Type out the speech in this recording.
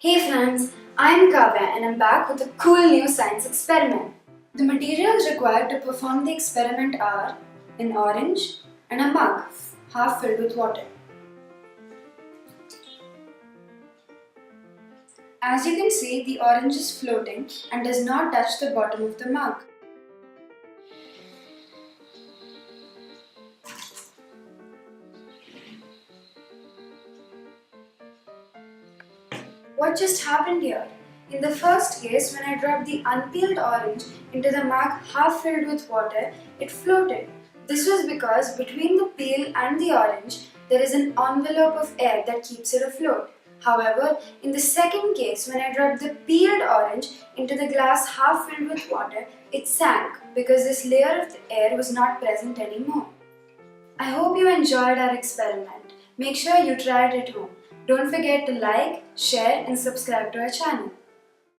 Hey friends, I'm Kavya and I'm back with a cool new science experiment. The materials required to perform the experiment are an orange and a mug half filled with water. As you can see, the orange is floating and does not touch the bottom of the mug. What just happened here? In the first case, when I dropped the unpeeled orange into the mug half filled with water, it floated. This was because between the peel and the orange, there is an envelope of air that keeps it afloat. However, in the second case, when I dropped the peeled orange into the glass half filled with water, it sank because this layer of the air was not present anymore. I hope you enjoyed our experiment. Make sure you try it at home. Don't forget to like, share and subscribe to our channel.